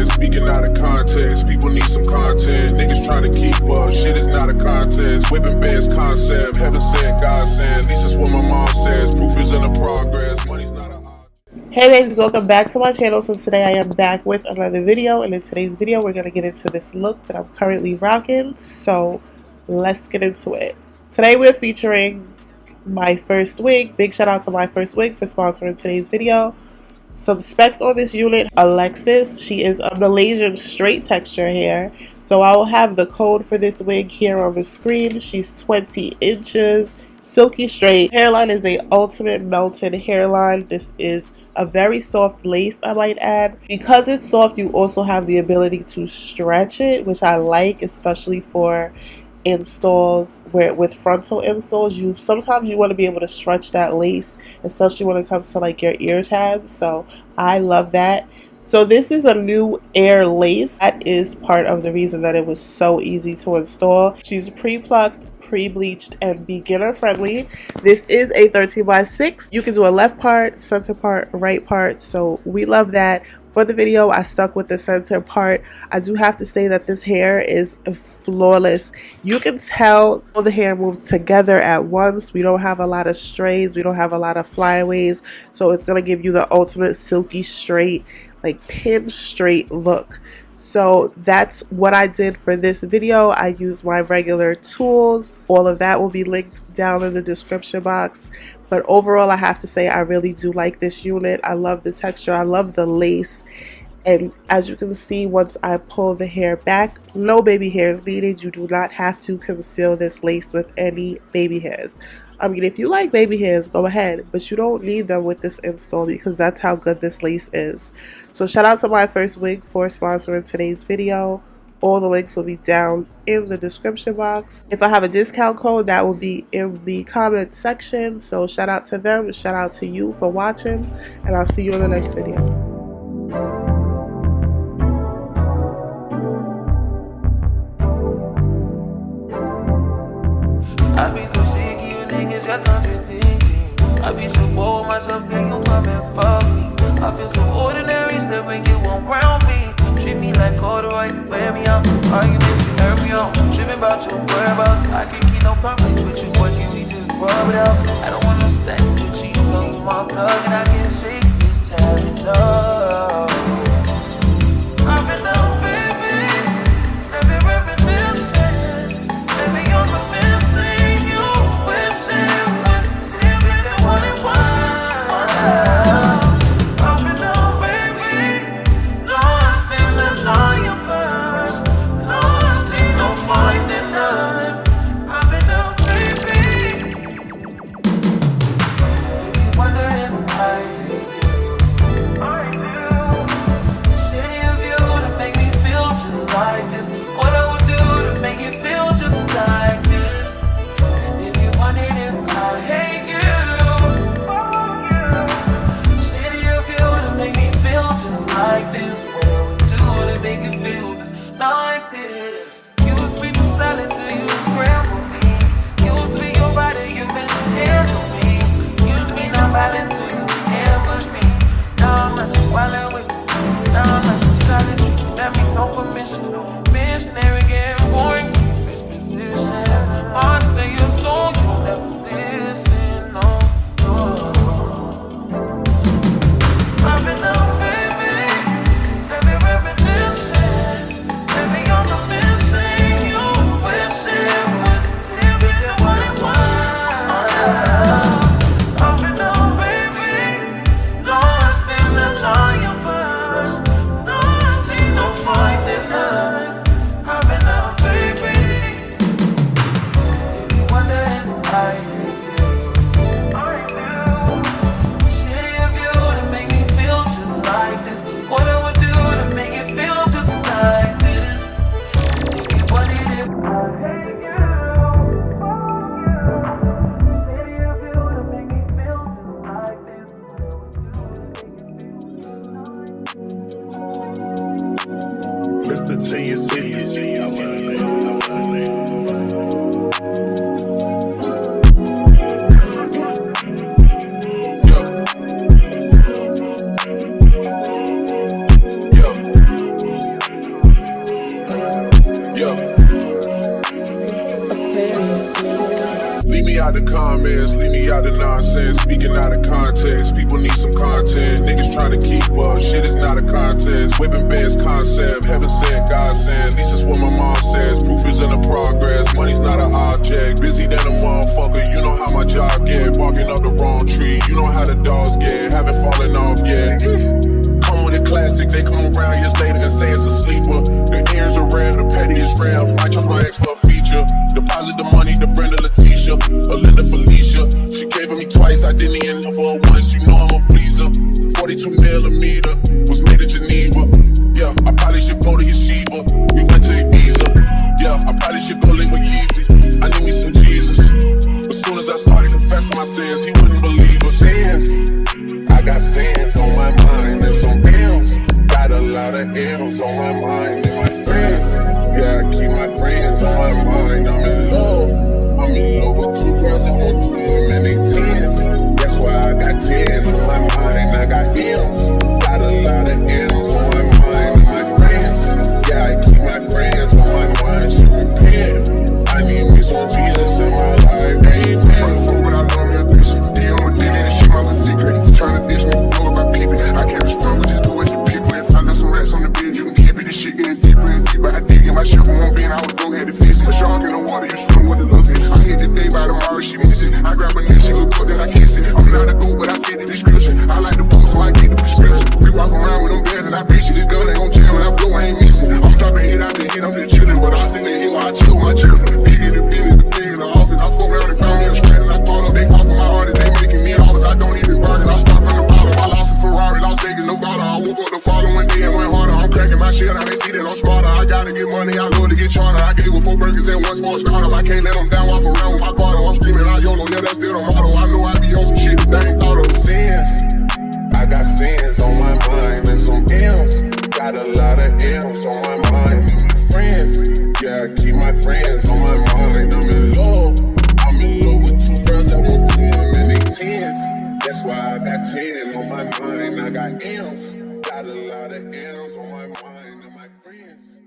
speaking out of context. People need some content. Niggas trying to keep up. Shit is not a contest. Whipping beds concept. Heaven sent, God sent. At least that's what my mom says. Proof is in the progress. Money's not a object. Hey ladies, welcome back to my channel. So today I am back with another video, and in today's video we're going to get into this look that I'm currently rocking. So let's get into it. Today we're featuring Myfirstwig. Big shout out to Myfirstwig for sponsoring today's video. So the specs on this unit, Alexis, she is a Malaysian straight texture hair. So I will have the code for this wig here on the screen. She's 20 inches, silky straight. Hairline is a ultimate melted hairline. This is a very soft lace, I might add. Because it's soft, you also have the ability to stretch it, which I like, especially for installs where with frontal installs, sometimes you want to be able to stretch that lace, especially when it comes to like your ear tabs. So I love that. So this is a new air lace. That is part of the reason that it was so easy to install. She's pre-plucked, pre-bleached, and beginner friendly. This is a 13x6. You can do a left part, center part, right part. So we love that. For the video, I stuck with the center part. I do have to say that this hair is flawless. You can tell all the hair moves together at once. We don't have a lot of strays. We don't have a lot of flyaways. So it's going to give you the ultimate silky straight, like pin straight look. So that's what I did for this video. I used my regular tools. All of that will be linked down in the description box. But overall, I have to say I really do like this unit. I love the texture. I love the lace. And as you can see, once I pull the hair back, no baby hairs needed. You do not have to conceal this lace with any baby hairs. I mean, if you like baby hairs, go ahead. But you don't need them with this install because that's how good this lace is. So shout out to Myfirstwig for sponsoring today's video. All the links will be down in the description box. If I have a discount code, that will be in the comment section. So shout out to them. Shout out to you for watching. And I'll see you in the next video. I be so sick of you niggas, you're contradicting. I be so bold myself, nigga, come and fuck me. I feel so ordinary, still when you won't round me. Treat me like corduroy, wear me out. Arguments, you hurt me out. Tripping about your whereabouts. I can't keep no conflict with you, boy, can we just rub it out? I don't wanna stay with you, you know you my plug, and I can't shake this time enough. I've been down, baby. Let me reminiscing. Let me on the missing. You wishing was different than what it was. Missionary getting boring, fish positions. Hard to say your soul, you don't ever listen, no, no. I've been down, baby. Let me reminiscing. Let me on the missing. You wishing was different than what it was. I've been down, baby. Lost in the lion first. Lost in no finding us. Mr. J is idiot. comments, leave me out of nonsense. Speaking out of context, people need some content. Niggas trying to keep up, shit is not a contest. Whipping best concept, heaven sent, God sent. At least that's what my mom says. Proof is in the progress, money's not an object. Busy than a motherfucker, you know how my job get. Barking up the wrong tree, you know how the dogs get. Haven't fallen off yet. Come with a classic, they come around years later and say it's a sleeper. The ears are rare, the petty is rare. Might jump right for a feature. Deposit the money to Brenda Letitia, Linda Felicia. She gave it me twice, I didn't even love her once. You know I'm a pleaser. 42 millimeter was made in Geneva. Yeah, I probably should go to Yeshiva. We went to Ibiza. Yeah, I probably should go live with Yeezy. I need me some Jesus. As soon as I started confessing my sins, he wouldn't believe us. Sins, I got sins on my mind and some M's. Got a lot of M's on my mind and my friends. Yeah, I keep my friends on my mind. I'm in love with two girls at one time and they tens. That's why I got 10 on my mind. I got M's. Got a lot of M's on my mind and my friends. Yeah, I keep my friends on my mind. Should repent. I need me some Jesus in my life. Amen. From the floor, but I love me a threesome. He on my dick and shit, my secret. Tryna dish me, blow up my peeping. I can't respond with just do what you pick with. If I left some rats on the bed, you can keep it. This shit getting deeper and deeper. I dig in my shovel won't be, and I would go ahead and fix it. A shark in the water, you swim with the love it. I hit the day by tomorrow, she miss it. I grab her neck, she look good, then I kiss it. I'm not a goat, but I fit the description. I like the post, so I get the prescription. We walk around with them bands, and I bitch it. This gun ain't gon' chill, and I blow, I ain't missing. I'm dropping hit after hit, I'm just chillin'. But I sit in the hill, I chill with my children. The bigger the business, the bigger the office. I fuck around and found me a strand, and I thought up, they call for my artist. They making me an office, I don't even bargain. I start from the bottom, I lost a Ferrari, Las Vegas, Nevada. I woke up the following day and went harder. I'm cracking my shit, now they see that I'm smarter. I gotta get money, I love to get charter. I gave her 4 burgers and 1 small startup. I can't let them down, walk around with my garter. I'm screaming out YOLO, yeah, that's still the motto. I know I be on some shit that they ain't thought of. Sins, I got sins on my mind and some M's. Got a lot of M's on my mind and my friends. Yeah, I keep my friends on my mind. I'm in love with 2 girls at one time and they tens. That's why I got 10 on my mind. I got M's. Got a lot of M's on my mind and my friends.